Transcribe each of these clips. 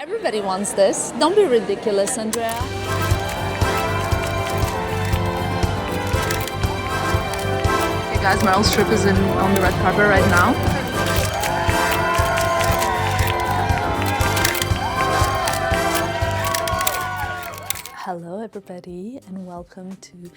Everybody wants this. Don't be ridiculous, Andrea. Hey guys, Meryl Streep is on the red carpet right now. Hello everybody and welcome to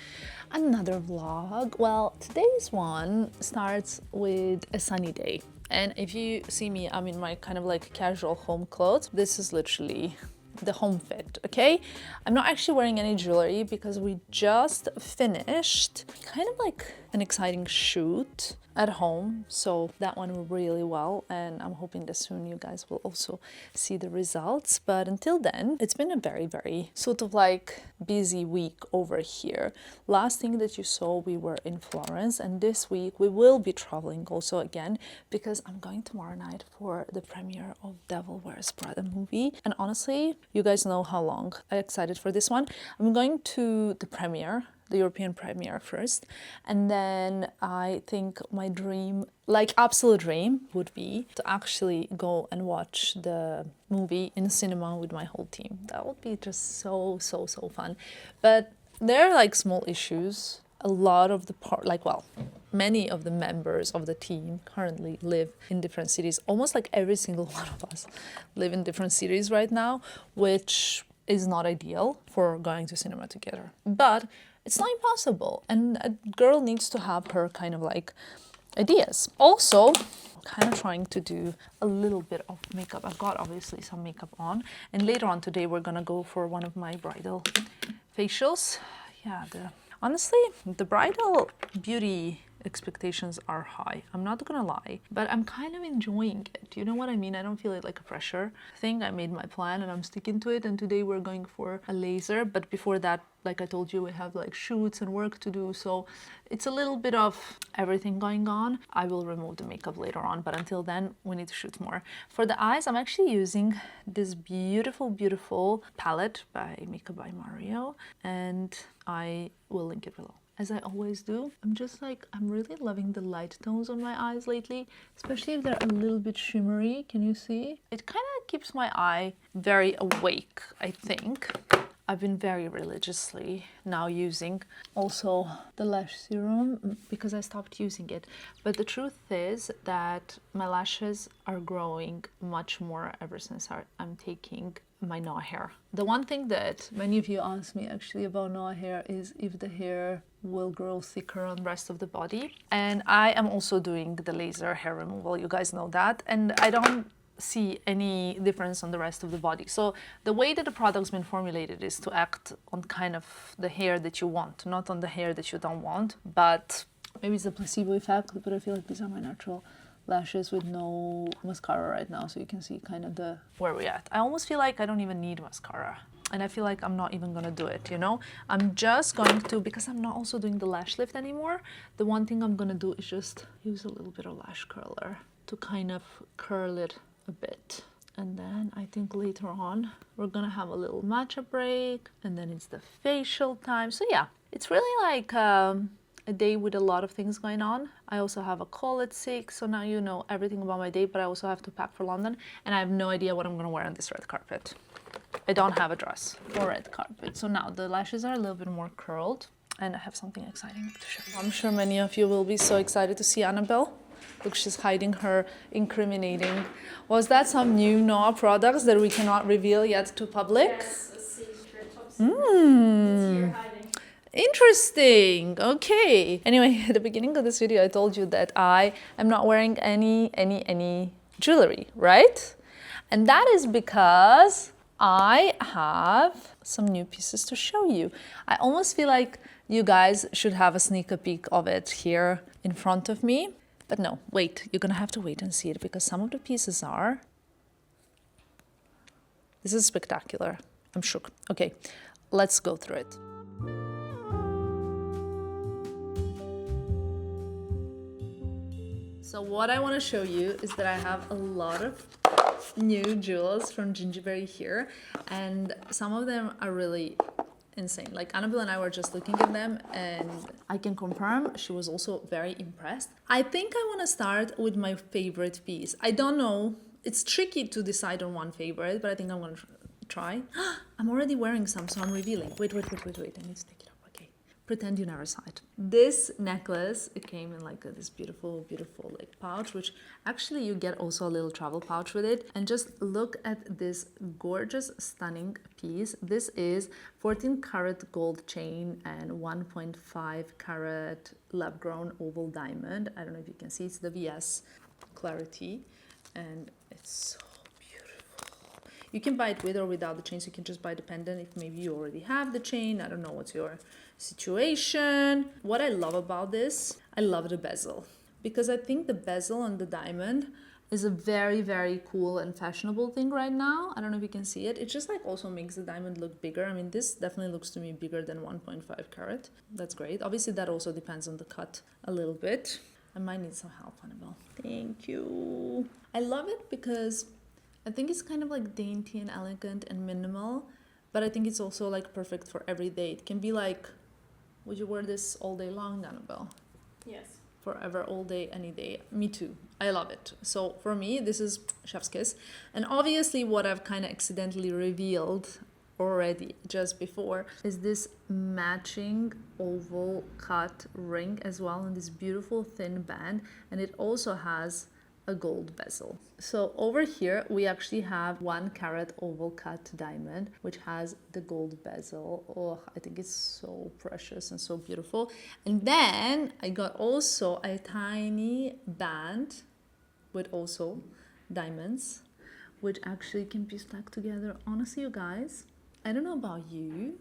another vlog. Well, today's one starts with a sunny day. And if you see me, I'm in my kind of like casual home clothes. This is literally the home fit, okay? I'm not actually wearing any jewelry because we just finished kind of like an exciting shoot at home, so that went really well, and I'm hoping that soon you guys will also see the results. But until then, it's been a very sort of like busy week over here. Last thing that you saw, we were in Florence, and this week we will be traveling also again because I'm going tomorrow night for the premiere of Devil Wears Prada movie. And honestly, you guys know how long I'm excited for this one. I'm going to the premiere, the European premiere first, and then I think my dream, like absolute dream, would be to actually go and watch the movie in cinema with my whole team. That would be just so fun. But there are like small issues. A lot of the many of the members of the team currently live in different cities. Almost like every single one of us live in different cities right now, which is not ideal for going to cinema together. But it's not impossible, and a girl needs to have her kind of like ideas. Also, I'm kind of trying to do a little bit of makeup. I've got obviously some makeup on, and later on today we're gonna go for one of my bridal facials. Yeah, honestly, the bridal beauty expectations are high. I'm not gonna lie, but I'm kind of enjoying it. You know what I mean? I don't feel it like a pressure thing. I made my plan and I'm sticking to it, and today we're going for a laser. But before that, like I told you, we have like shoots and work to do, so it's a little bit of everything going on. I will remove the makeup later on, but until then we need to shoot more. For the eyes, I'm actually using this beautiful palette by Makeup by Mario, and I will link it below, as I always do. I'm really loving the light tones on my eyes lately, especially if they're a little bit shimmery. Can you see? It kind of keeps my eye very awake, I think. I've been very religiously now using also the lash serum because I stopped using it. But the truth is that my lashes are growing much more ever since I'm taking my Noah hair. The one thing that many of you ask me actually about Noah hair is if the hair will grow thicker on the rest of the body. And I am also doing the laser hair removal, you guys know that, and I don't see any difference on the rest of the body. So the way that the product's been formulated is to act on kind of the hair that you want, not on the hair that you don't want. But maybe it's a placebo effect, but I feel like these are my natural lashes with no mascara right now, so you can see kind of where we're at. I almost feel like I don't even need mascara, and I feel like I'm not even gonna do it, you know? I'm just going to, because I'm not also doing the lash lift anymore, the one thing I'm gonna do is just use a little bit of lash curler to kind of curl it a bit. And then I think later on we're gonna have a little matcha break, and then it's the facial time. So yeah, it's really like a day with a lot of things going on. I also have a call at 6, so now you know everything about my day, but I also have to pack for London, and I have no idea what I'm gonna wear on this red carpet. I don't have a dress for red carpet. So now the lashes are a little bit more curled, and I have something exciting to show you. I'm sure many of you will be so excited to see Annabelle. Look, she's hiding her incriminating. Was that some new Noah products that we cannot reveal yet to public? Yes, a secret, top secret. It's here hiding. Interesting. Okay. Anyway, at the beginning of this video, I told you that I am not wearing any jewelry, right? And that is because I have some new pieces to show you. I almost feel like you guys should have a sneak peek of it here in front of me. But no, wait, you're gonna have to wait and see it because some of the pieces are... This is spectacular. I'm shook. Okay, let's go through it. So what I want to show you is that I have a lot of new jewels from GINGIBERI here, and some of them are really insane. Like Annabelle and I were just looking at them, and I can confirm she was also very impressed. I think I want to start with my favorite piece. I don't know It's tricky to decide on one favorite, but I think I'm gonna try. I'm already wearing some, so I'm revealing. Wait. I need to take it off. Okay. Pretend you never saw it. This necklace, it came in like this beautiful like pouch, which actually you get also a little travel pouch with it. And just look at this gorgeous, stunning piece. This is 14 karat gold chain and 1.5 carat lab grown oval diamond. I don't know if you can see, it's the VS Clarity, and it's so beautiful. You can buy it with or without the chains. You can just buy the pendant if maybe you already have the chain. I don't know what's your situation. What I love about this, I love the bezel, because I think the bezel on the diamond is a very, very cool and fashionable thing right now. I don't know if you can see it. It just like also makes the diamond look bigger. I mean, this definitely looks to me bigger than 1.5 carat. That's great. Obviously, that also depends on the cut a little bit. I might need some help, Annabelle. Thank you. I love it because I think it's kind of like dainty and elegant and minimal, but I think it's also like perfect for every day. It can be like, would you wear this all day long, Annabelle? Yes. Forever, all day, any day. Me too. I love it. So for me, this is chef's kiss. And obviously what I've kind of accidentally revealed already just before is this matching oval cut ring as well, in this beautiful thin band, and it also has a gold bezel. So over here we actually have 1 carat oval cut diamond which has the gold bezel. Oh, I think it's so precious and so beautiful. And then I got also a tiny band with also diamonds, which actually can be stacked together. Honestly, you guys, I don't know about you,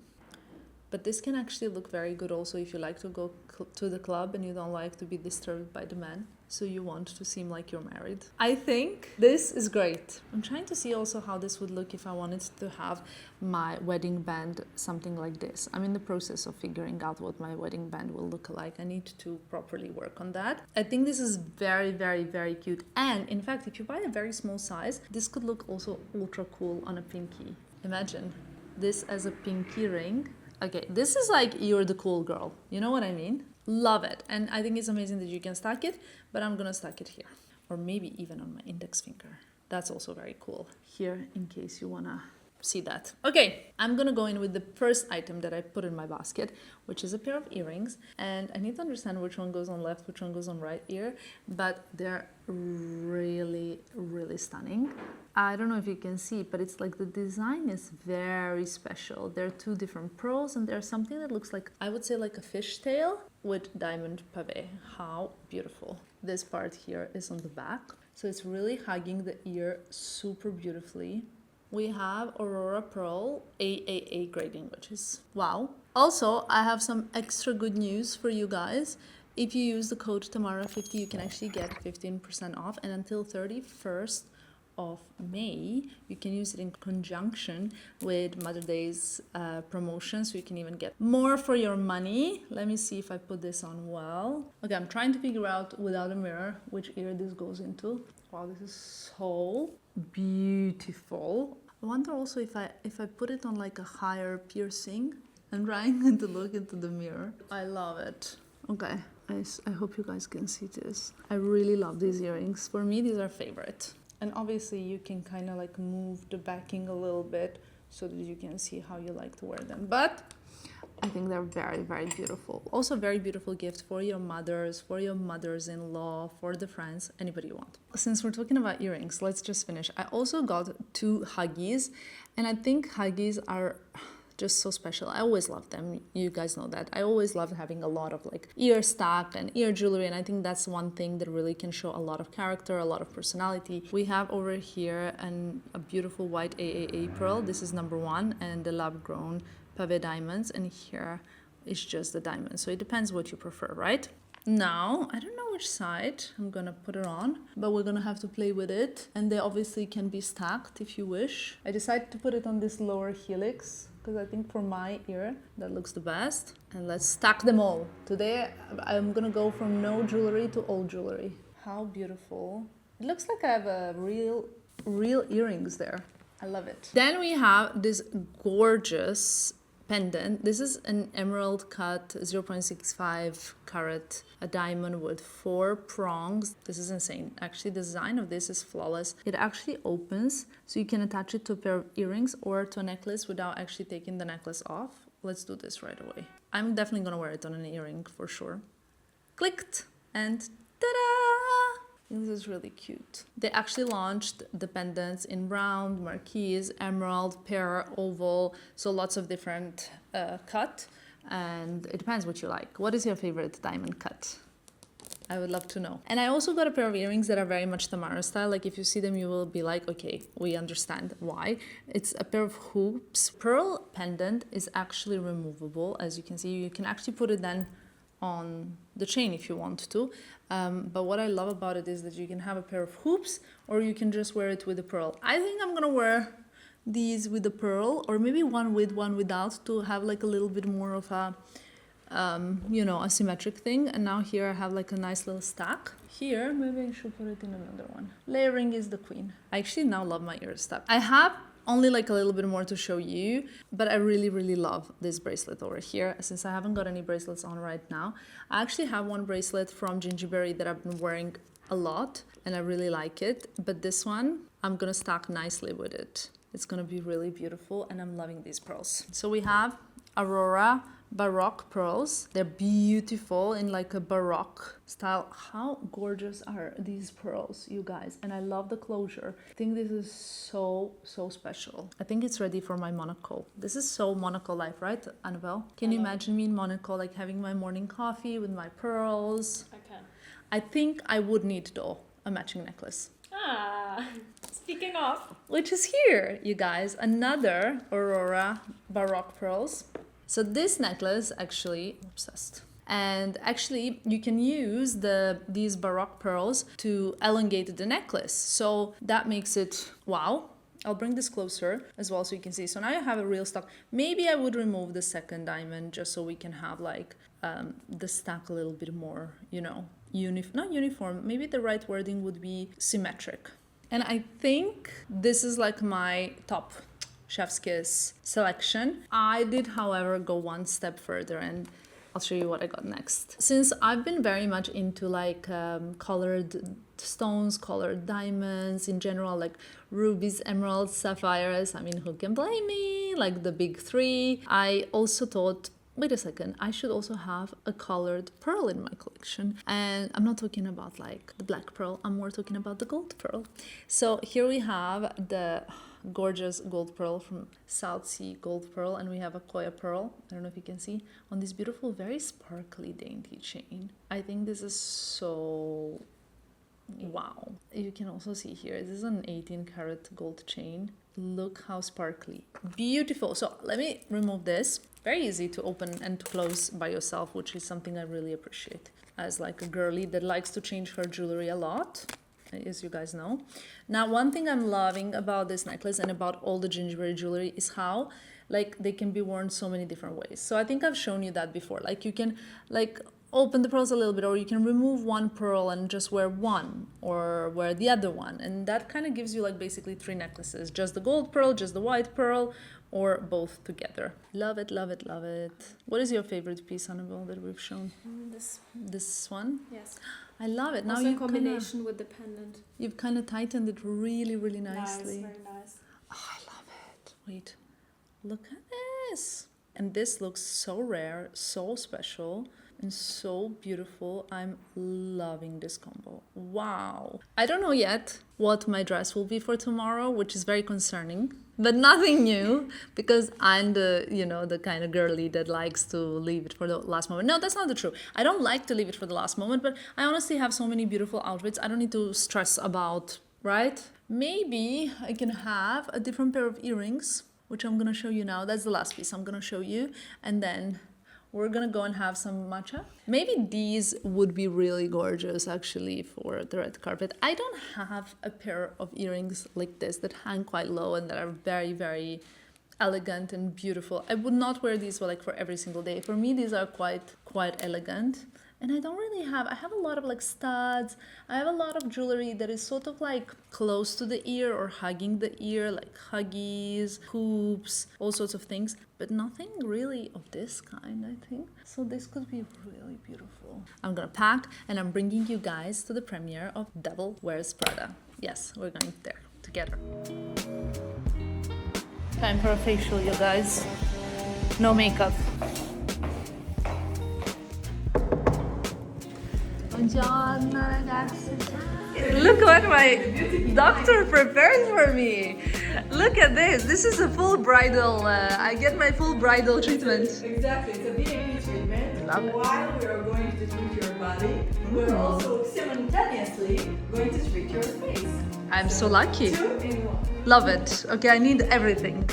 but this can actually look very good also if you like to go to the club and you don't like to be disturbed by the men, so you want to seem like you're married. I think this is great. I'm trying to see also how this would look if I wanted to have my wedding band something like this. I'm in the process of figuring out what my wedding band will look like. I need to properly work on that. I think this is very, very, very cute. And in fact, if you buy a very small size, this could look also ultra cool on a pinky. Imagine this as a pinky ring. Okay, this is like you're the cool girl. You know what I mean? Love it. And I think it's amazing that you can stack it, but I'm gonna stack it here. Or maybe even on my index finger. That's also very cool. Here, in case you wanna see that. Okay, I'm gonna go in with the first item that I put in my basket, which is a pair of earrings. And I need to understand which one goes on left, which one goes on right ear, but they're really, really stunning. I don't know if you can see, but it's like the design is very special. There are 2 different pearls and there's something that looks like, I would say like a fishtail with diamond pavé. How beautiful. This part here is on the back. So it's really hugging the ear super beautifully. We have Aurora Pearl AAA grading, which is wow. Also, I have some extra good news for you guys. If you use the code Tamara50, you can actually get 15% off, and until 31st of May, you can use it in conjunction with Mother Day's promotion, so you can even get more for your money. Let me see if I put this on well. Okay, I'm trying to figure out without a mirror which ear this goes into. Wow, this is so beautiful. I wonder also if I put it on like a higher piercing. I'm trying to look into the mirror. I love it. Okay, I hope you guys can see this. I really love these earrings. For me, these are favorite. And obviously you can kind of like move the backing a little bit so that you can see how you like to wear them. But I think they're very, very beautiful. Also a very beautiful gift for your mothers, for your mothers-in-law, for the friends, anybody you want. Since we're talking about earrings, let's just finish. I also got 2 Huggies, and I think Huggies are just so special. I always love them. You guys know that. I always love having a lot of like ear stock and ear jewelry, and I think that's one thing that really can show a lot of character, a lot of personality. We have over here a beautiful white AAA pearl. This is number 1, and the lab grown pavé diamonds, and here is just the diamond. So it depends what you prefer, right? Now, I don't know which side I'm gonna put it on, but we're gonna have to play with it. And they obviously can be stacked if you wish. I decided to put it on this lower helix because I think for my ear, that looks the best. And let's stack them all. Today, I'm gonna go from no jewelry to all jewelry. How beautiful. It looks like I have a real earrings there. I love it. Then we have this gorgeous pendant. This is an emerald cut 0.65 carat, a diamond with 4 prongs. This is insane. Actually, the design of this is flawless. It actually opens so you can attach it to a pair of earrings or to a necklace without actually taking the necklace off. Let's do this right away. I'm definitely gonna wear it on an earring for sure. Clicked and ta-da! This is really cute. They actually launched the pendants in round, marquise, emerald, pear, oval, so lots of different cut, and it depends what you like. What is your favorite diamond cut? I would love to know. And I also got a pair of earrings that are very much Tamara style. Like if you see them, you will be like, okay, we understand why. It's a pair of hoops. Pearl pendant is actually removable. As you can see, you can actually put it then on the chain if you want to. But what I love about it is that you can have a pair of hoops or you can just wear it with a pearl. I think I'm gonna wear these with the pearl or maybe one with, one without to have like a little bit more of a, you know, a symmetric thing. And now here I have like a nice little stack. Here, maybe I should put it in another one. Layering is the queen. I actually now love my ear stack. I have only like a little bit more to show you, but I really, really love this bracelet over here. Since I haven't got any bracelets on right now, I actually have one bracelet from GINGIBERI that I've been wearing a lot and I really like it. But this one, I'm gonna stack nicely with it. It's gonna be really beautiful and I'm loving these pearls. So we have Aurora Baroque pearls. They're beautiful in like a Baroque style. How gorgeous are these pearls, you guys? And I love the closure. I think this is so special. I think it's ready for my Monaco. This is so Monaco life, right, Annabelle? Can you imagine me in Monaco, like having my morning coffee with my pearls? I can. I think I would need though a matching necklace. Speaking of. Which is here, you guys. Another Aurora Baroque pearls. So this necklace, actually, I'm obsessed. And actually, you can use these Baroque pearls to elongate the necklace. So that makes it wow. I'll bring this closer as well so you can see. So now you have a real stock. Maybe I would remove the second diamond just so we can have like the stack a little bit more, you know, not uniform. Maybe the right wording would be symmetric. And I think this is like my top chef's kiss selection. I did, however, go one step further and I'll show you what I got next. Since I've been very much into like colored stones, colored diamonds in general, like rubies, emeralds, sapphires, I mean, who can blame me? Like the big three. I also thought, wait a second, I should also have a colored pearl in my collection. And I'm not talking about like the black pearl, I'm more talking about the gold pearl. So here we have the gorgeous gold pearl from South Sea Gold Pearl, and we have a Koya pearl, I don't know if you can see, on this beautiful, very sparkly, dainty chain. I think this is so wow. You can also see here, this is an 18 karat gold chain. Look how sparkly, beautiful. So let me remove this. Very easy to open and to close by yourself, which is something I really appreciate as like a girly that likes to change her jewelry a lot, as you guys know. Now, one thing I'm loving about this necklace and about all the GINGIBERI jewelry is how like they can be worn so many different ways. So I think I've shown you that before. Like you can like open the pearls a little bit, or you can remove one pearl and just wear one or wear the other one. And that kind of gives you like basically 3 necklaces, just the gold pearl, just the white pearl, or both together. Love it, love it, love it. What is your favorite piece, Annabelle, that we've shown? This one? Yes. I love it. Now Also in you combination with the pendant. you've kind of tightened it really, really nicely. Nice, very nice. Oh, I love it. Wait, look at this. And this looks so rare, so special, and so beautiful. I'm loving this combo. Wow. I don't know yet what my dress will be for tomorrow, which is very concerning, but nothing new, because I'm the, you know, the kind of girly that likes to leave it for the last moment. No, that's not the truth. I don't like to leave it for the last moment, but I honestly have so many beautiful outfits. I don't need to stress about, right? Maybe I can have a different pair of earrings, which I'm gonna show you now. That's the last piece I'm gonna show you. And then we're gonna go and have some matcha. Maybe these would be really gorgeous actually for the red carpet. I don't have a pair of earrings like this that hang quite low and that are very, very elegant and beautiful. I would not wear these like for every single day. For me, these are quite elegant. And I don't really really have, I have a lot of like studs. I have a lot of jewelry that is sort of like close to the ear or hugging the ear, like huggies, hoops, all sorts of things, but nothing really of this kind, I think. So this could be really beautiful. I'm gonna pack and I'm bringing you guys to the premiere of Devil Wears Prada. Yes, we're going there together. Time for a facial, you guys. No makeup. Buongiorno ragazzi. Look what my doctor prepared for me. Look at this. This is a full bridal. I get my full bridal treatment. Exactly, it's a VIP treatment. Love it. While we are going to treat your body, we're also simultaneously going to treat your face. I'm so lucky. 2 in 1. Love it. Okay, I need everything.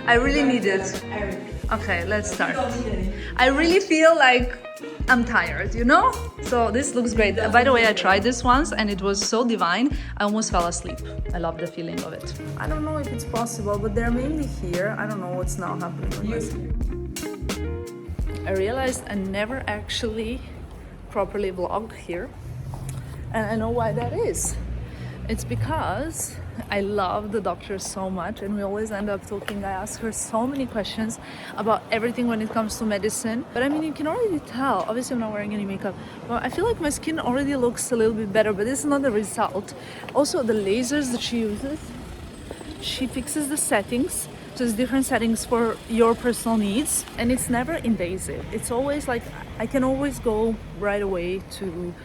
I really need it. Everything. Okay, let's You start. don't need any. I really feel like I'm tired, you know? So this looks great. By the way, I tried this once and it was so divine, I almost fell asleep. I love the feeling of it. I don't know if it's possible, but they're mainly here. I don't know what's now happening with my skin. I realized I never actually properly vlog here. And I know why that is. It's because I love the doctor so much and we always end up talking. I ask her so many questions about everything when it comes to medicine. But I mean, you can already tell, obviously I'm not wearing any makeup, but I feel like my skin already looks a little bit better, but this is not the result. Also, the lasers that she uses, she fixes the settings. So there's different settings for your personal needs and it's never invasive. It's always like, I can always go right away to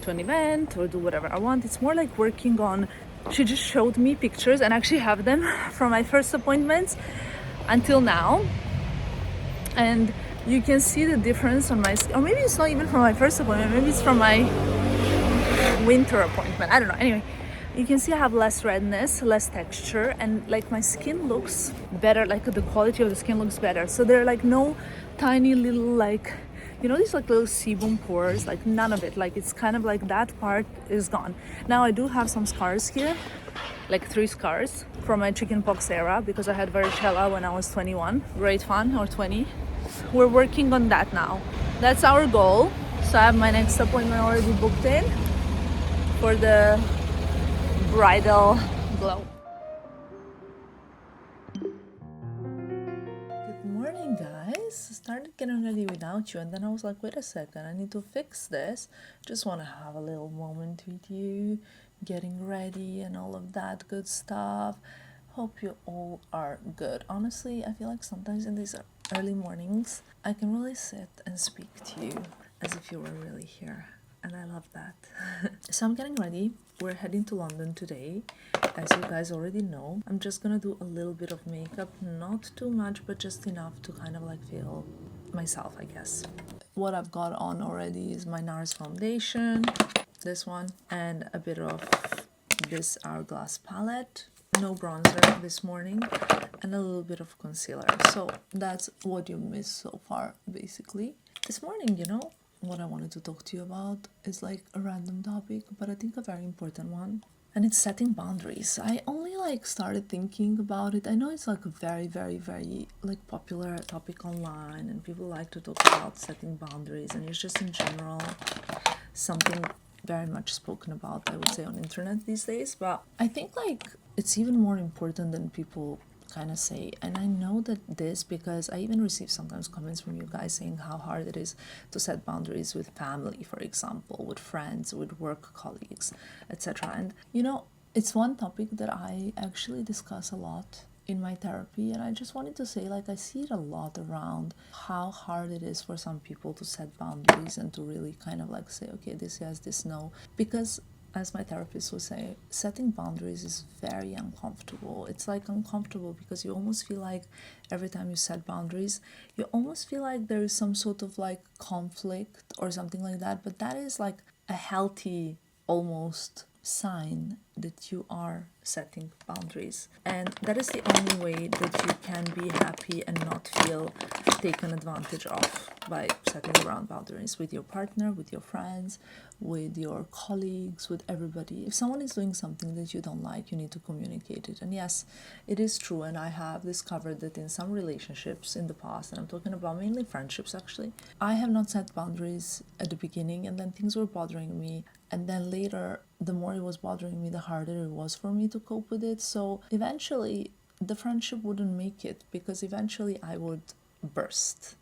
an event or do whatever I want. It's more like working on, she just showed me pictures and I actually have them from my first appointments until now. And you can see the difference on my skin, or maybe it's not even from my first appointment, maybe it's from my winter appointment. I don't know. Anyway, you can see I have less redness, less texture, and like my skin looks better, like the quality of the skin looks better. So there are like no tiny little like, you know, these like little sebum pores, like none of it. Like it's kind of like that part is gone. Now I do have some scars here, like 3 scars from my chickenpox era because I had varicella when I was 21. Great fun, or 20. We're working on that now. That's our goal. So I have my next appointment already booked in for the bridal glow. Good morning, guys. Started getting ready without you and then I was like, wait a second, I need to fix this. Just want to have a little moment with you, getting ready and all of that good stuff. Hope you all are good. Honestly, I feel like sometimes in these early mornings I can really sit and speak to you as if you were really here, and I love that. So I'm getting ready. We're heading to London today, as you guys already know. I'm just gonna do a little bit of makeup, not too much, but just enough to kind of like feel myself, I guess. What I've got on already is my NARS foundation, this one, and a bit of this Hourglass palette. No bronzer this morning, and a little bit of concealer. So that's what you missed so far, basically. This morning, you know, what I wanted to talk to you about is like a random topic, but I think a very important one. And it's setting boundaries. I only like started thinking about it. I know it's like a very, very, very like popular topic online and people like to talk about setting boundaries, and it's just in general something very much spoken about, I would say, on internet these days. But I think like it's even more important than people kind of say. And I know that this because I even receive sometimes comments from you guys saying how hard it is to set boundaries with family, for example, with friends, with work colleagues, etc. And you know, it's one topic that I actually discuss a lot in my therapy, and I just wanted to say, like, I see it a lot around how hard it is for some people to set boundaries and to really kind of like say, okay, this yes, this no, because as my therapist would say, setting boundaries is very uncomfortable. It's like uncomfortable because you almost feel like every time you set boundaries, you almost feel like there is some sort of like conflict or something like that. But that is like a healthy almost sign that you are setting boundaries. And that is the only way that you can be happy and not feel taken advantage of by setting around boundaries with your partner, with your friends, with your colleagues, with everybody. If someone is doing something that you don't like, you need to communicate it. And yes, it is true, and I have discovered that in some relationships in the past, and I'm talking about mainly friendships actually, I have not set boundaries at the beginning, and then things were bothering me, and then later, the more it was bothering me, the harder it was for me to cope with it. So eventually the friendship wouldn't make it, because eventually I would burst,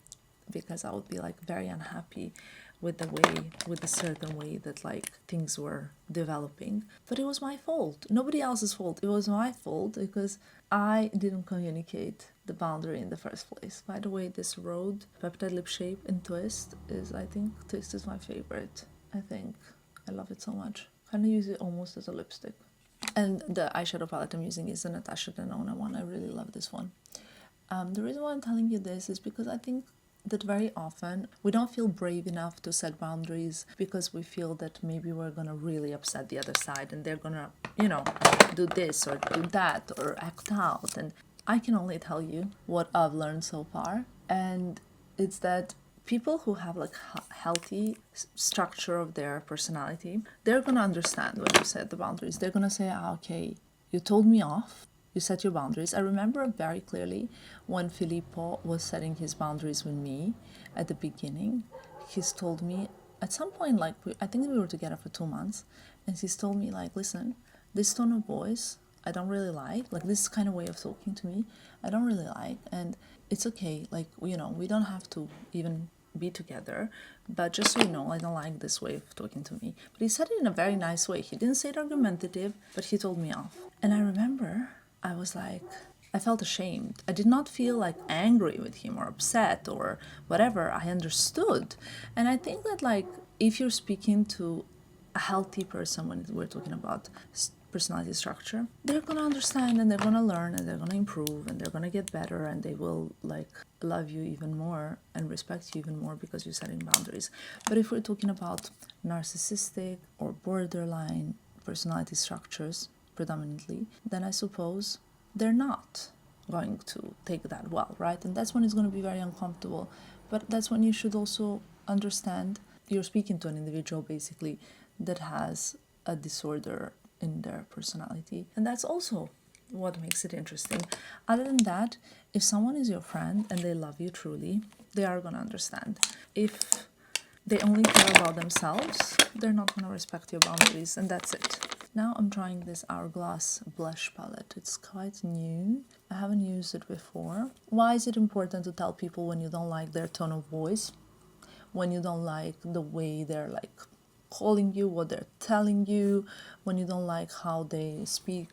because I would be like very unhappy with the certain way that like things were developing. But it was my fault, nobody else's fault. It was my fault because I didn't communicate the boundary in the first place. By the way, this Rode peptide lip shape in Twist is, I think Twist is my favorite. I love it so much. Kind of use it almost as a lipstick. And the eyeshadow palette I'm using is the Natasha Denona one. I really love this one. The reason why I'm telling you this is because I think that very often we don't feel brave enough to set boundaries because we feel that maybe we're gonna really upset the other side and they're gonna, do this or do that or act out. And I can only tell you what I've learned so far, and it's that people who have like healthy structure of their personality, they're gonna understand when you set the boundaries. They're gonna say, okay, you told me off, you set your boundaries. I remember very clearly when Filippo was setting his boundaries with me at the beginning. He's told me at some point, like I think we were together for 2 months, and he's told me like, listen, this tone of voice I don't really like this kind of way of talking to me I don't really like, and it's okay, like we don't have to even be together, but just so you know, I don't like this way of talking to me. But he said it in a very nice way. He didn't say it argumentative, but he told me off. And I remember I was like, I felt ashamed. I did not feel like angry with him or upset or whatever. I understood. And I think that like if you're speaking to a healthy person, when we're talking about personality structure, they're gonna understand and they're gonna learn and they're gonna improve and they're gonna get better, and they will like love you even more and respect you even more because you're setting boundaries. But if we're talking about narcissistic or borderline personality structures predominantly, then I suppose they're not going to take that well, right? And that's when it's going to be very uncomfortable. But that's when you should also understand you're speaking to an individual basically that has a disorder in their personality, and that's also what makes it interesting. Other than that, if someone is your friend and they love you truly, they are going to understand. If they only care about themselves, they're not going to respect your boundaries, and that's it. Now I'm trying this Hourglass blush palette. It's quite new. I haven't used it before. Why is it important to tell people when you don't like their tone of voice, when you don't like the way they're like calling you, what they're telling you, when you don't like how they speak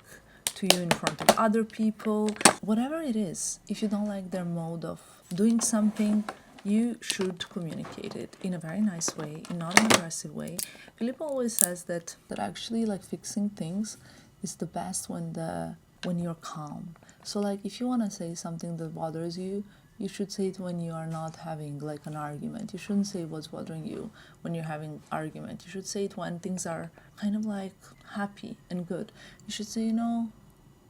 to you in front of other people, whatever it is, if you don't like their mode of doing something, you should communicate it in a very nice way, not an aggressive way. Filippo always says that actually like fixing things is the best when you're calm. So like if you want to say something that bothers you, you should say it when you are not having like an argument. You shouldn't say what's bothering you when you're having argument. You should say it when things are kind of like happy and good. You should say,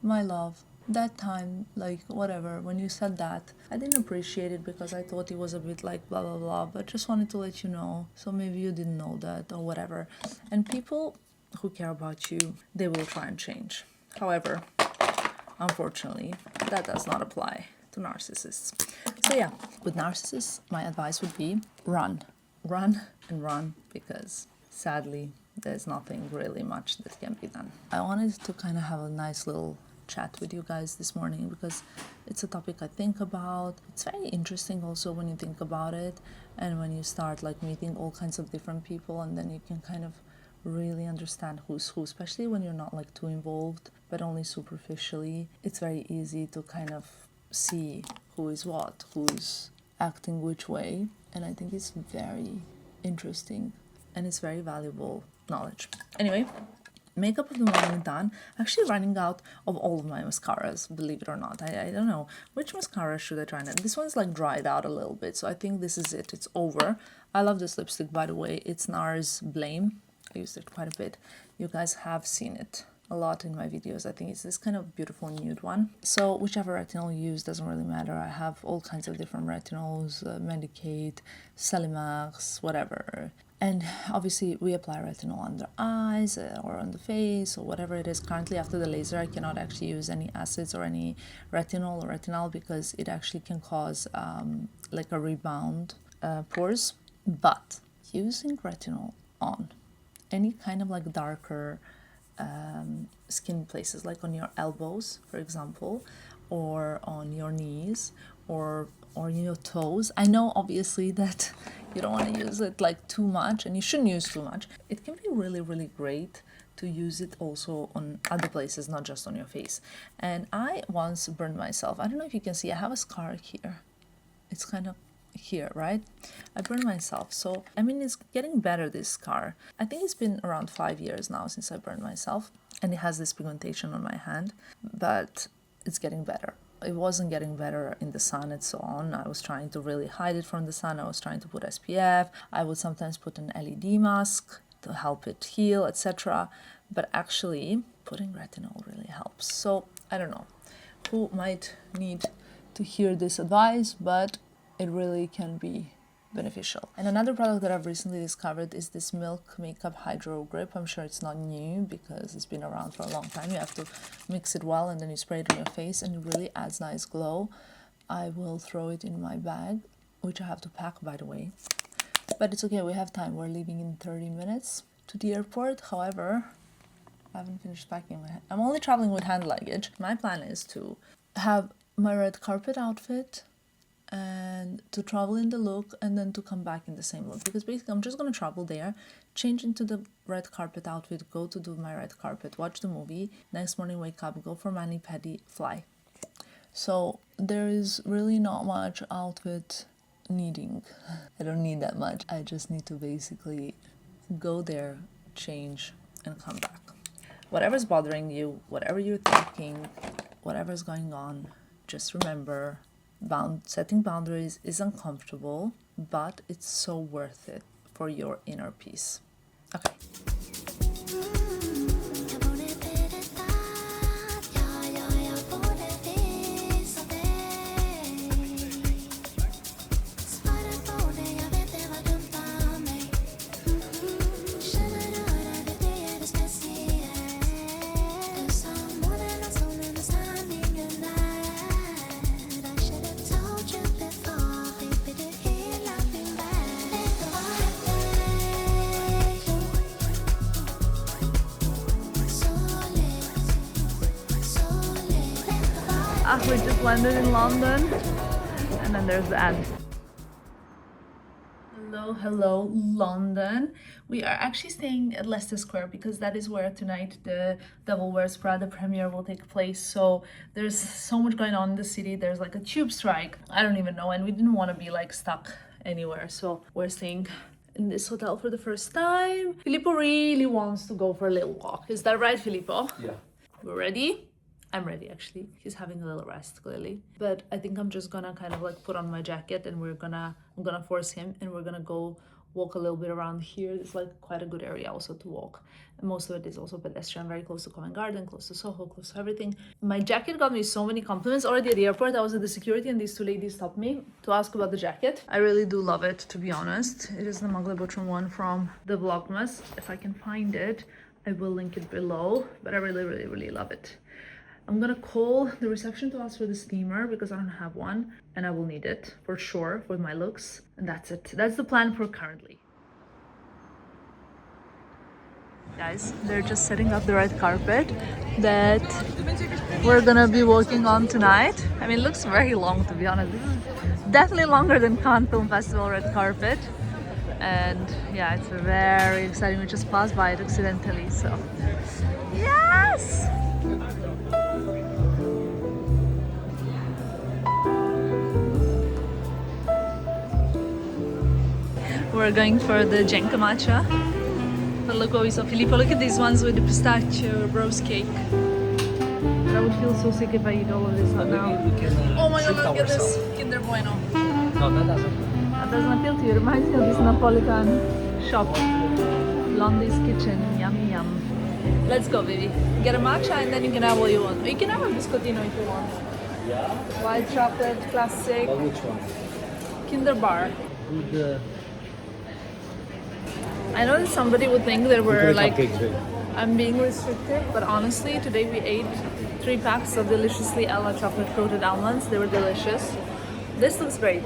my love, that time, like whatever, when you said that, I didn't appreciate it because I thought it was a bit like blah blah blah, but just wanted to let you know, so maybe you didn't know that or whatever. And people who care about you, they will try and change. However, unfortunately, that does not apply to narcissists. So yeah, with narcissists, my advice would be run and run, because sadly there's nothing really much that can be done. I wanted to kind of have a nice little chat with you guys this morning because it's a topic I think about. It's very interesting also when you think about it, and when you start like meeting all kinds of different people, and then you can kind of really understand who's who, especially when you're not like too involved but only superficially. It's very easy to kind of see who is what, who's acting which way, and I think it's very interesting and it's very valuable knowledge. Anyway, makeup of the morning done. Actually running out of all of my mascaras, believe it or not. I don't know which mascara should I try now. This one's like dried out a little bit, so I think this is it. It's over. I love this lipstick, by the way. It's NARS Blame. I used it quite a bit. You guys have seen it a lot in my videos. I think it's this kind of beautiful nude one. So whichever retinol you use doesn't really matter. I have all kinds of different retinols, Medicate, Selimax, whatever. And obviously we apply retinol on the eyes or on the face or whatever it is. Currently after the laser I cannot actually use any acids or any retinol or retinol because it actually can cause like a rebound pores. But using retinol on any kind of like darker skin places, like on your elbows for example, or on your knees or your toes. I know obviously that you don't want to use it like too much, and you shouldn't use too much. It can be really, really great to use it also on other places, not just on your face. And I once burned myself. I don't know if you can see, I have a scar here. It's kind of here, right? I burned myself. So, I mean, it's getting better, this scar. I think it's been around 5 years now since I burned myself. And it has this pigmentation on my hand, but it's getting better. It wasn't getting better in the sun and so on. I was trying to really hide it from the sun. I was trying to put SPF. I would sometimes put an LED mask to help it heal, etc. But actually, putting retinol really helps. So, I don't know who might need to hear this advice, but it really can be beneficial. And another product that I've recently discovered is this Milk Makeup Hydro Grip. I'm sure it's not new because it's been around for a long time. You have to mix it well and then you spray it on your face and it really adds nice glow. I will throw it in my bag, which I have to pack, by the way. But it's okay, we have time. We're leaving in 30 minutes to the airport. However, I haven't finished packing my... I'm only traveling with hand luggage. My plan is to have my red carpet outfit and to travel in the look and then to come back in the same look, because basically I'm just going to travel there, change into the red carpet outfit, go to do my red carpet, watch the movie, next morning wake up, go for mani-pedi, fly. So there is really not much outfit needing. I don't need that much. I just need to basically go there, change and come back. Whatever's bothering you, whatever you're thinking, whatever's going on, just remember, setting boundaries is uncomfortable, but it's so worth it for your inner peace. Okay. We just landed in London, and then there's the ad. Hello, London. We are actually staying at Leicester Square because that is where tonight the Devil Wears Prada premiere will take place. So there's so much going on in the city. There's like a tube strike. I don't even know, and we didn't want to be like stuck anywhere. So we're staying in this hotel for the first time. Filippo really wants to go for a little walk. Is that right, Filippo? Yeah. We're ready? I'm ready actually. He's having a little rest clearly. But I think I'm just gonna kind of like put on my jacket and I'm gonna force him and we're gonna go walk a little bit around here. It's like quite a good area also to walk. And most of it is also pedestrian, very close to Covent Garden, close to Soho, close to everything. My jacket got me so many compliments already at the airport. I was at the security and these two ladies stopped me to ask about the jacket. I really do love it, to be honest. It is the Mugle Butchum one from the Vlogmas. If I can find it, I will link it below, but I really, really, really love it. I'm gonna call the reception to ask for the steamer because I don't have one and I will need it for sure for my looks. And that's it. That's the plan for currently. Guys, they're just setting up the red carpet that we're gonna be walking on tonight. I mean, it looks very long, to be honest. This is definitely longer than Cannes Film Festival red carpet. And yeah, it's very exciting. We just passed by it accidentally, so yes! We're going for the Genka matcha. But look what we saw. Filippo, look at these ones with the pistachio rose cake. I would feel so sick if I eat all of this right now. Oh my god, look at this Kinder Bueno. No, that doesn't. That doesn't appeal to you. It reminds me of this Napolitan shop. Blondie's kitchen, yum yum. Let's go, baby. Get a matcha and then you can have what you want. You can have a biscottino if you want. Yeah? White chocolate, classic, But which one? Kinder bar. Good. I know that somebody would think that we're like, Cupcakes, baby. I'm being restricted, but honestly, today we ate 3 packs of deliciously Ella chocolate coated almonds. They were delicious. This looks great.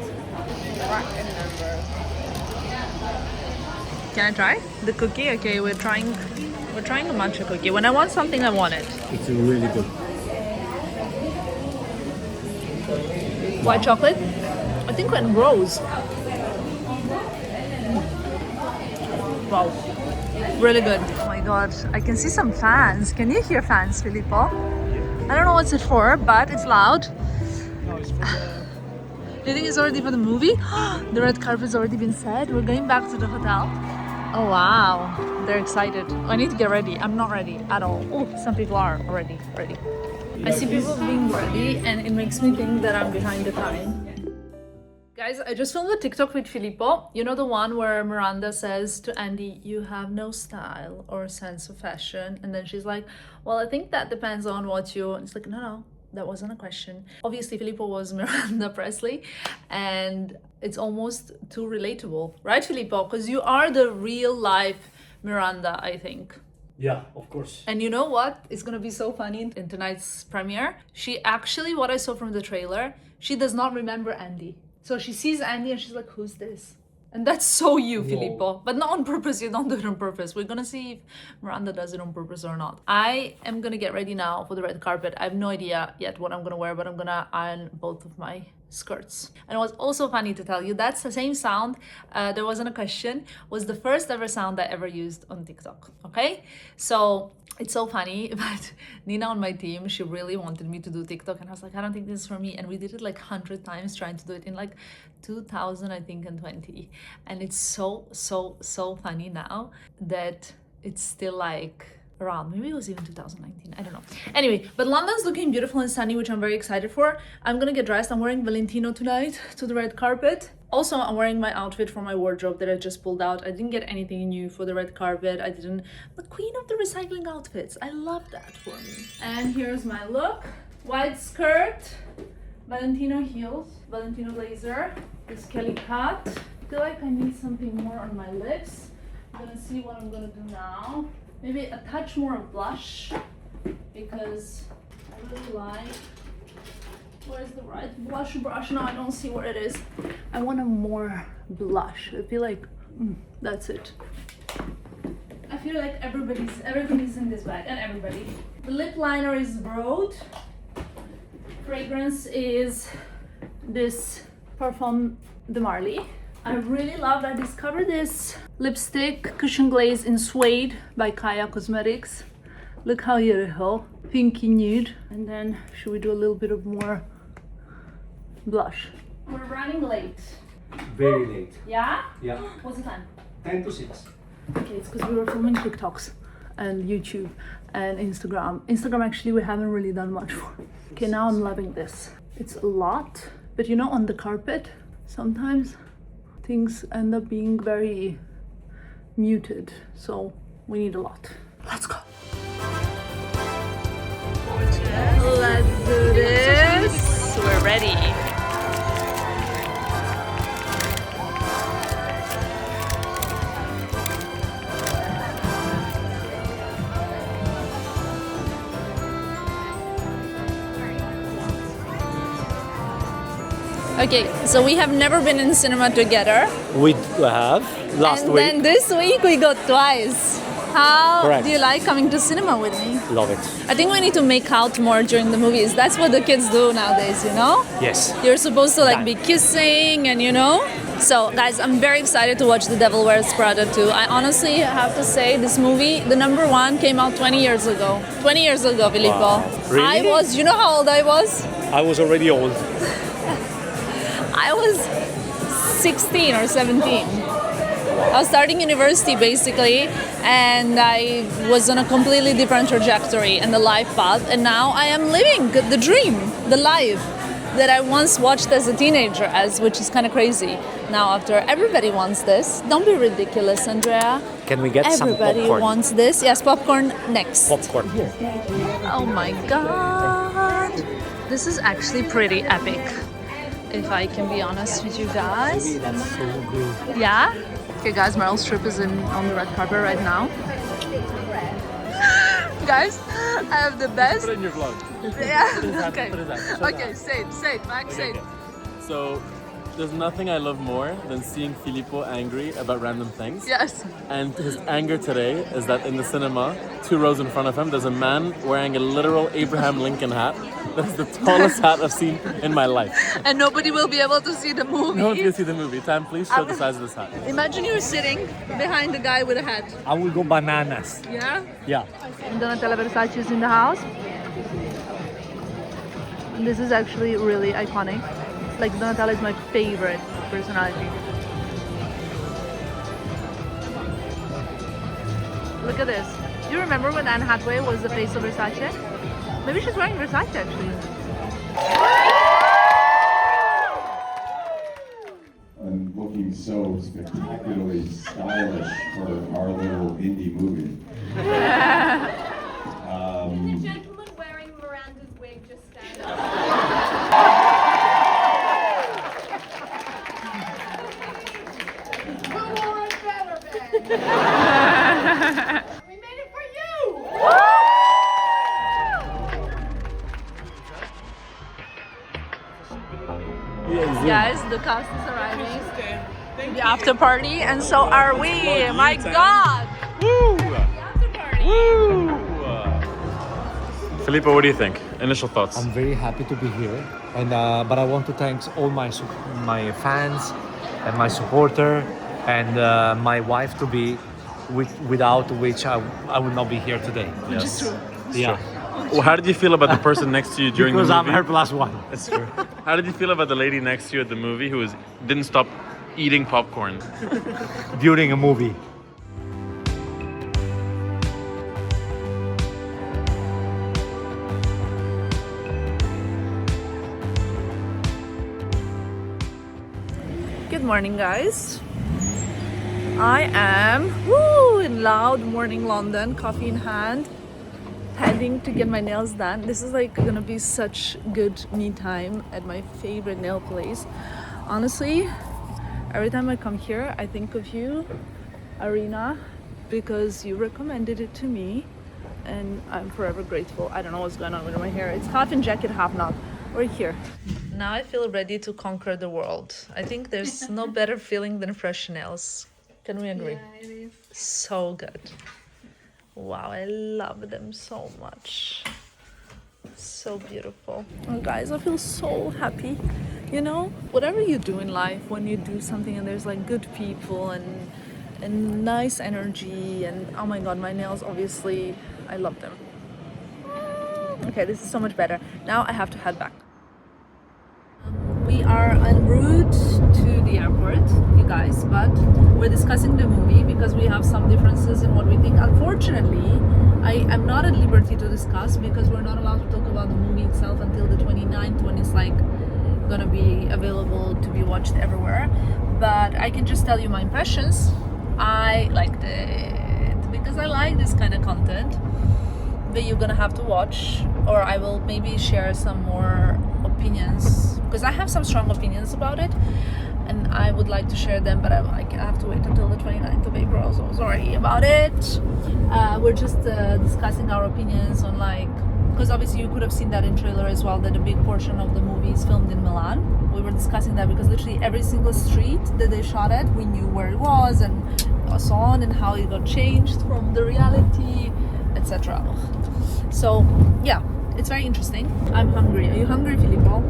Can I try the cookie? Okay, we're trying a matcha cookie. When I want something, I want it. It's really good. White chocolate? I think when rose. Wow. Really good. Oh my god, I can see some fans. Can you hear fans, Filippo? I don't know what's it for, but it's loud. No, it's for the... Do you think it's already for the movie? The red carpet's already been set. We're going back to the hotel. Oh wow, they're excited. I need to get ready. I'm not ready at all. Oh, some people are already ready. I see people being ready and it makes me think that I'm behind the time. Guys, I just filmed a TikTok with Filippo. You know the one where Miranda says to Andy, you have no style or sense of fashion. And then she's like, well, I think that depends on what you... And it's like, no, that wasn't a question. Obviously, Filippo was Miranda Presley. And it's almost too relatable. Right, Filippo? Because you are the real life Miranda, I think. Yeah, of course. And you know what? It's gonna be so funny in tonight's premiere. She actually, what I saw from the trailer, she does not remember Andy. So she sees Andy and she's like, who's this? And that's so you, Filippo. But not on purpose, you don't do it on purpose. We're gonna see if Miranda does it on purpose or not. I am gonna get ready now for the red carpet. I have no idea yet what I'm gonna wear, but I'm gonna iron both of my skirts. And it was also funny to tell you, that's the same sound, there wasn't a question, was the first ever sound I ever used on TikTok, okay? So it's so funny, but Nina on my team, she really wanted me to do TikTok and I was like, I don't think this is for me. And we did it like 100 times trying to do it in like 2000, I think, and 20. And it's so funny now that it's still like around, maybe it was even 2019, I don't know. Anyway, but London's looking beautiful and sunny, which I'm very excited for. I'm gonna get dressed. I'm wearing Valentino tonight to the red carpet. Also, I'm wearing my outfit from my wardrobe that I just pulled out. I didn't get anything new for the red carpet. I didn't, the queen of the recycling outfits. I love that for me. And here's my look. White skirt, Valentino heels, Valentino blazer, this Kelly cut. I feel like I need something more on my lips. I'm gonna see what I'm gonna do now. Maybe a touch more of blush, because I really like, where's the right blush brush? No, I don't see where it is. I want a more blush. I feel like, that's it. I feel like everybody's in this bag, and everybody. The lip liner is Broad. Fragrance is this Parfum de Marly. I really loved, I discovered this lipstick, Cushion Glaze in Suede by Kaya Cosmetics. Look how beautiful, pinky nude. And then, should we do a little bit of more blush? We're running late. Very late. Yeah? Yeah. What's the time? 10 to 6. Okay, it's because we were filming TikToks and YouTube and Instagram. Instagram actually we haven't really done much for. Okay, now I'm loving this. It's a lot, but you know, on the carpet, sometimes things end up being very muted, so we need a lot. Let's go. Let's do this. We're ready. Okay, so we have never been in cinema together. We have last And week. then this week we got twice. How Correct. do you like coming to cinema with me? Love it. I think we need to make out more during the movies. That's what the kids do nowadays, you know? Yes. You're supposed to like be kissing and you know? So guys, I'm very excited to watch The Devil Wears Prada 2. I honestly have to say this movie, the number one, came out 20 years ago. 20 years ago, Filippo. Wow. Really? You know how old I was? I was already old. I was 16 or 17. I was starting university basically, and I was on a completely different trajectory and the life path, and now I am living the dream, the life. that I once watched as a teenager as, which is kind of crazy. Now after everybody wants this, don't be ridiculous, Andrea. Can we get Everybody some popcorn? wants this. Yes, popcorn next. Popcorn here. Oh my god. This is actually pretty epic, if I can be honest with you guys. That's so good. Yeah? Okay guys, Meryl Streep is on the red carpet right now. Guys, I have the best. Put it in your vlog. Yeah, okay. What is that? Okay, say it, Max, say it. So, there's nothing I love more than seeing Filippo angry about random things. Yes. And his anger today is that in the cinema, 2 rows in front of him, there's a man wearing a literal Abraham Lincoln hat. That's the tallest hat I've seen in my life. And nobody will be able to see the movie. No one can see the movie. Tam, please show the size of this hat. Imagine you're sitting behind the guy with a hat. I will go bananas. Yeah? Yeah. Donatella Versace is in the house. And this is actually really iconic. Like Donatella is my favorite personality. Look at this. Do you remember when Anne Hathaway was the face of Versace? Maybe she's wearing Versace actually. And looking so spectacularly stylish for our little indie movie. The gentleman wearing Miranda's wig just stand up. We made it for you! Guys, the cast is arriving. The after party, and so are we. My God! Woo! The after party. Woo! Filippo, what do you think? Initial thoughts? I'm very happy to be here, and but I want to thank all my fans and my supporter and my wife to be, without which I would not be here today. Which is true. Yeah, Well, how did you feel about the person next to you during because the I'm movie? her plus one. That's true. How did you feel about the lady next to you at the movie who didn't stop eating popcorn? During a movie. Good morning, guys. I am in loud morning London, coffee in hand, heading to get my nails done. This is like gonna be such good me time at my favorite nail place. Honestly, every time I come here, I think of you, Arena, because you recommended it to me, and I'm forever grateful. I don't know what's going on with my hair. It's half in jacket, half not. We're here. Now I feel ready to conquer the world. I think there's no better feeling than fresh nails. Can we agree? Yeah, it is. So good. Wow, I love them so much. So beautiful. Oh, guys, I feel so happy. You know, whatever you do in life, when you do something and there's like good people and nice energy, and oh my god, my nails, obviously, I love them. Okay, this is so much better. Now I have to head back. We are en route to the airport, you guys, but we're discussing the movie because we have some differences in what we think. Unfortunately, I am not at liberty to discuss because we're not allowed to talk about the movie itself until the 29th, when it's like gonna be available to be watched everywhere. But I can just tell you my impressions. I liked it because I like this kind of content that you're gonna have to watch, or I will maybe share some more opinions, because I have some strong opinions about it and I would like to share them, but I have to wait until the 29th of April, so sorry about it. We're just discussing our opinions on, like, because obviously you could have seen that in trailer as well, that a big portion of the movie is filmed in Milan. We were discussing that because literally every single street that they shot at, we knew where it was and so on, and how it got changed from the reality, etc. So yeah, it's very interesting. I'm hungry. Are you hungry, Filippo?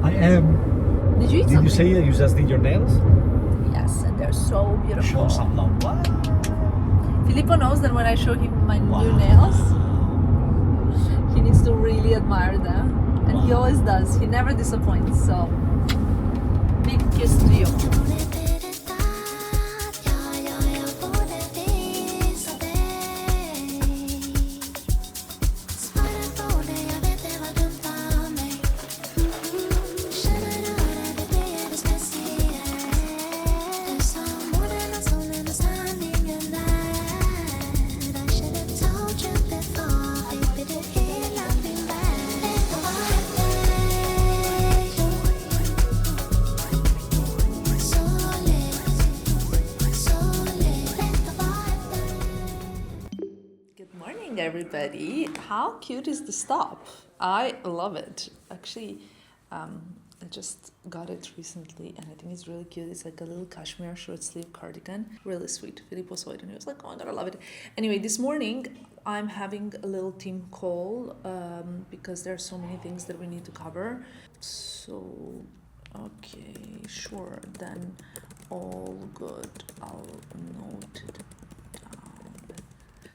I am. Did you eat Did something? you say you just did your nails? Yes, and they're so beautiful. Show some love. What? Filippo knows that when I show him my new nails, he needs to really admire them, and he always does. He never disappoints. So big kiss to you. everybody. How cute is the top? I love it. Actually, I just got it recently and I think it's really cute. It's like a little cashmere short sleeve cardigan. Really sweet. Filippo saw it and he was like, oh my god, I love it. Anyway, this morning I'm having a little team call because there are so many things that we need to cover. So, okay, sure, then all good. I'll note it down.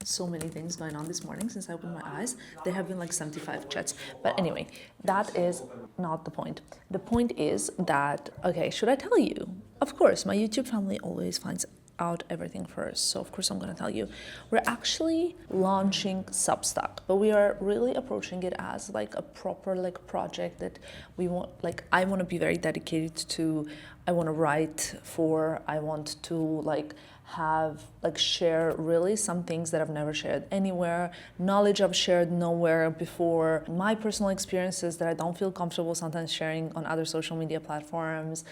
So many things going on this morning since I opened my eyes. There have been like 75 chats. But anyway, that is not the point. The point is that, okay, should I tell you? Of course, my YouTube family always finds out everything first. So of course I'm gonna tell you. We're actually launching Substack, but we are really approaching it as like a proper like project that we want, like I want to be very dedicated to. I want to write for, I want to like have like share really some things that I've never shared anywhere, knowledge I've shared nowhere before, my personal experiences that I don't feel comfortable sometimes sharing on other social media platforms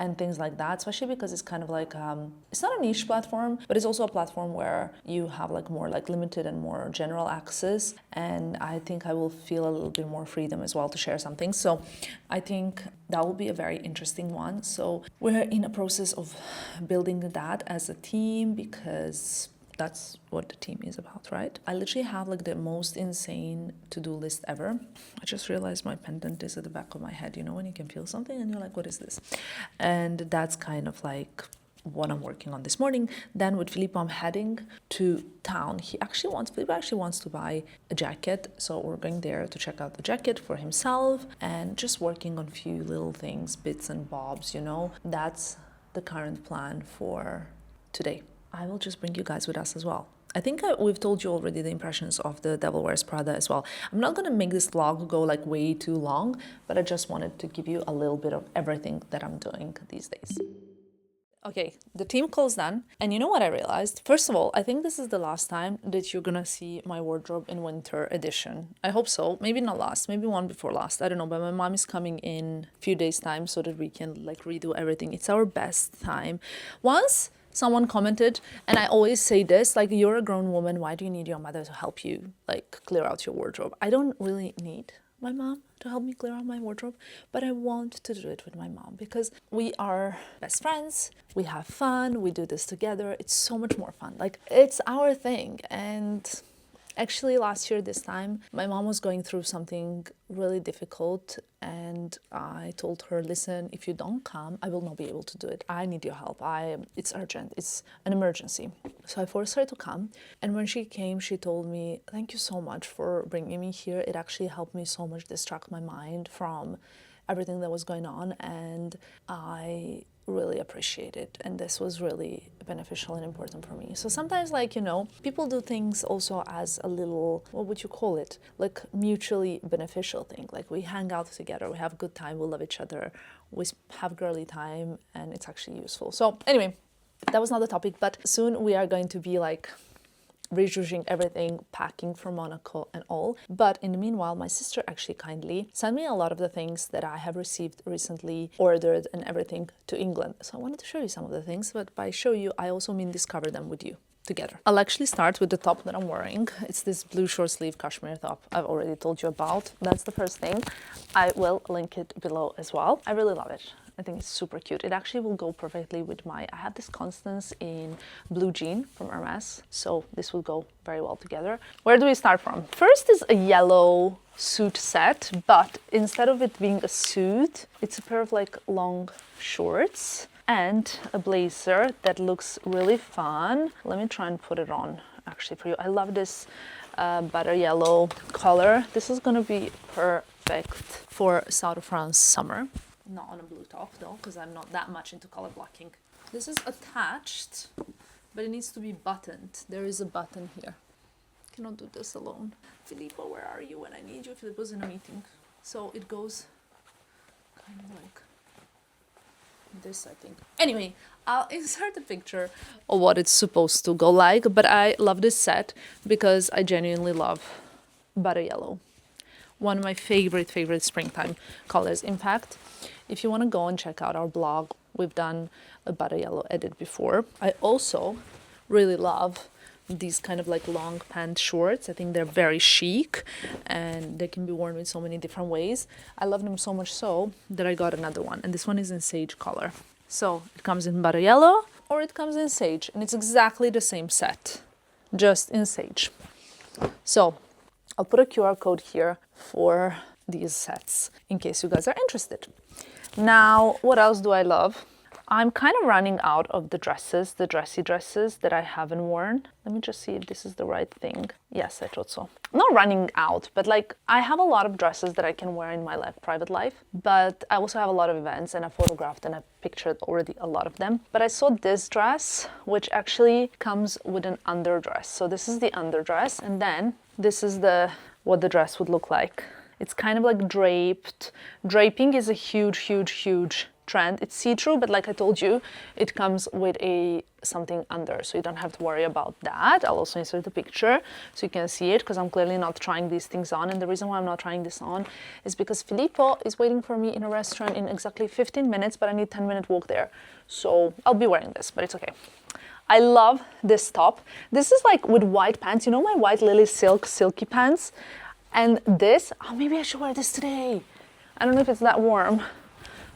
and things like that, especially because it's kind of like, it's not a niche platform, but it's also a platform where you have like more like limited and more general access. And I think I will feel a little bit more freedom as well to share some things. So I think that will be a very interesting one. So we're in a process of building that as a team because that's what the team is about, right? I literally have like the most insane to-do list ever. I just realized my pendant is at the back of my head, you know, when you can feel something and you're like, what is this? And that's kind of like what I'm working on this morning. Then with Filippo, I'm heading to town. Filippo actually wants to buy a jacket. So we're going there to check out the jacket for himself and just working on a few little things, bits and bobs, you know. That's the current plan for today. I will just bring you guys with us as well. I think we've told you already the impressions of the Devil Wears Prada as well. I'm not going to make this vlog go like way too long, but I just wanted to give you a little bit of everything that I'm doing these days. Okay, the team call's done. And you know what I realized? First of all, I think this is the last time that you're gonna see my wardrobe in winter edition. I hope so. Maybe not last, maybe one before last. I don't know, but my mom is coming in a few days' time so that we can like redo everything. It's our best time. Once someone commented, and I always say this, like, you're a grown woman, why do you need your mother to help you like clear out your wardrobe? I don't really need my mom to help me clear out my wardrobe, but I want to do it with my mom because we are best friends, we have fun, we do this together. It's so much more fun. Like, it's our thing. And actually last year this time, my mom was going through something really difficult and I told her, listen, if you don't come, I will not be able to do it. I need your help. It's urgent. It's an emergency. So I forced her to come. And when she came, she told me, thank you so much for bringing me here. It actually helped me so much distract my mind from everything that was going on. And I really appreciate it, and this was really beneficial and important for me. So sometimes, like, you know, people do things also as a little, what would you call it, like mutually beneficial thing. Like, we hang out together, we have a good time, we love each other, we have girly time, and it's actually useful. So anyway, that was not the topic, but soon we are going to be like rejudging everything, packing for Monaco and all. But in the meanwhile, my sister actually kindly sent me a lot of the things that I have received recently, ordered and everything to England. So I wanted to show you some of the things, but by show you, I also mean discover them with you together. I'll actually start with the top that I'm wearing. It's this blue short sleeve cashmere top I've already told you about. That's the first thing. I will link it below as well. I really love it. I think it's super cute. It actually will go perfectly with I have this Constance in blue jean from Hermes, so this will go very well together. Where do we start from? First is a yellow suit set, but instead of it being a suit, it's a pair of like long shorts and a blazer that looks really fun. Let me try and put it on actually for you. I love this butter yellow color. This is gonna be perfect for South of France summer. Not on a blue top though, because I'm not that much into color blocking. This is attached, but it needs to be buttoned. There is a button here. Cannot do this alone. Filippo, where are you when I need you? Filippo's in a meeting. So it goes kind of like this, I think. Anyway, I'll insert a picture of what it's supposed to go like, but I love this set because I genuinely love butter yellow. One of my favorite springtime colors. In fact, if you want to go and check out our blog, we've done a butter yellow edit before. I also really love these kind of like long pant shorts. I think they're very chic and they can be worn in so many different ways. I love them so much so that I got another one, and this one is in sage color. So it comes in butter yellow or it comes in sage, and it's exactly the same set, just in sage. So I'll put a QR code here for these sets in case you guys are interested. Now, what else do I love? I'm kind of running out of the dresses, the dressy dresses that I haven't worn. Let me just see if this is the right thing. Yes, I thought so. I'm not running out, but like I have a lot of dresses that I can wear in my private life, but I also have a lot of events, and I photographed and I pictured already a lot of them. But I saw this dress, which actually comes with an underdress. So this is the underdress, and then this is what the dress would look like. It's kind of like draped. Draping is a huge trend. It's see-through, but like I told you, it comes with something under, so you don't have to worry about that. I'll also insert the picture so you can see it, because I'm clearly not trying these things on, and the reason why I'm not trying this on is because Filippo is waiting for me in a restaurant in exactly 15 minutes, but I need 10-minute walk there, so I'll be wearing this, but it's okay. I love this top. This is like with white pants, you know, my white Lily silky pants, and this, oh, maybe I should wear this today. I don't know if it's that warm,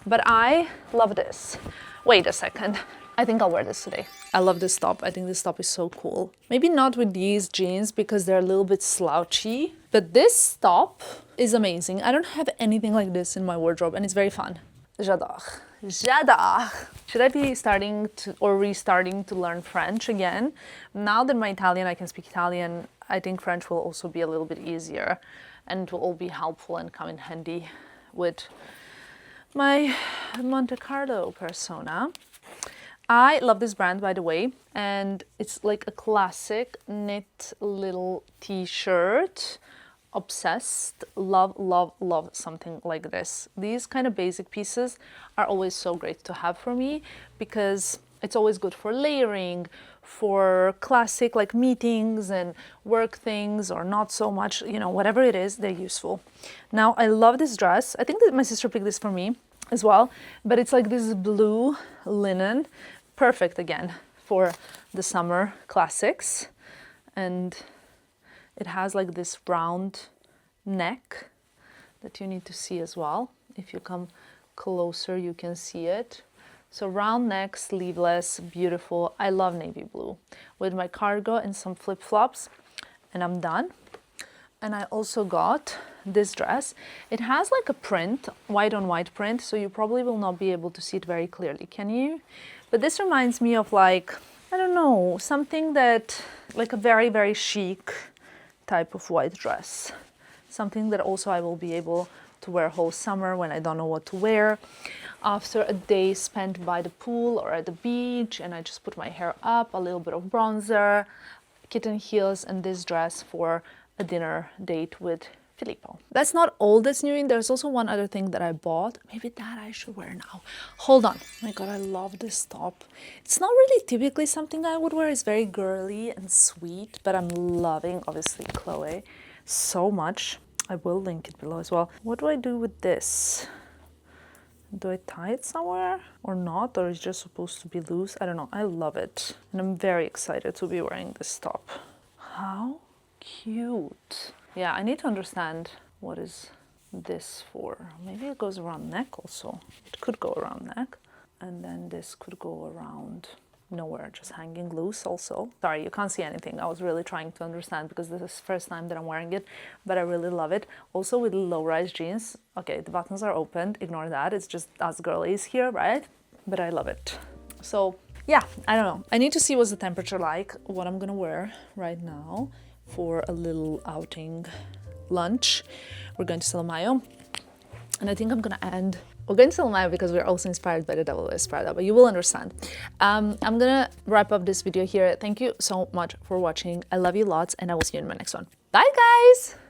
but I love this. Wait a second. I think I'll wear this today. I love this top. I think this top is so cool. Maybe not with these jeans because they're a little bit slouchy, but this top is amazing. I don't have anything like this in my wardrobe, and it's very fun. J'adore. J'adore. Should I be restarting to learn French again? Now that I can speak Italian, I think French will also be a little bit easier, and it will all be helpful and come in handy with my Monte Carlo persona. I love this brand, by the way, and it's like a classic knit little t-shirt. Obsessed. Love something like this. These kind of basic pieces are always so great to have for me, because it's always good for layering, for classic like meetings and work things, or not so much, you know, whatever it is, they're useful. Now, I love this dress. I think that my sister picked this for me as well, but it's like this blue linen, perfect again for the summer classics, and it has like this round neck that you need to see as well. If you come closer, you can see it. So round neck, sleeveless, beautiful. I love navy blue with my cargo and some flip-flops, and I'm done. And I also got this dress. It has like a print, white on white print, so you probably will not be able to see it very clearly, can you? But this reminds me of like, I don't know, something that, like a very chic type of white dress. Something that also I will be able to wear whole summer when I don't know what to wear. After a day spent by the pool or at the beach, and I just put my hair up, a little bit of bronzer, kitten heels, and this dress for a dinner date with Filippo. That's not all that's new. There's also one other thing that I bought. Maybe that I should wear now. Hold on. Oh my God, I love this top. It's not really typically something I would wear. It's very girly and sweet, but I'm loving, obviously, Chloe so much. I will link it below as well. What do I do with this? Do I tie it somewhere or not? Or is it just supposed to be loose? I don't know. I love it. And I'm very excited to be wearing this top. How cute. Yeah, I need to understand what is this for. Maybe it goes around neck also. It could go around neck. And then this could go around nowhere, just hanging loose also. Sorry, you can't see anything. I was really trying to understand because this is the first time that I'm wearing it, but I really love it. Also with low-rise jeans. Okay, the buttons are opened. Ignore that. It's just us girlies here, right? But I love it. So yeah, I don't know. I need to see what's the temperature like, what I'm gonna wear right now for a little outing lunch. We're going to Salamayo, and I think I'm gonna end. We're going to Salamayo because we're also inspired by the Devil Wears Prada, but you will understand. I'm gonna wrap up this video here. Thank you so much for watching. I love you lots, and I will see you in my next one. Bye, guys!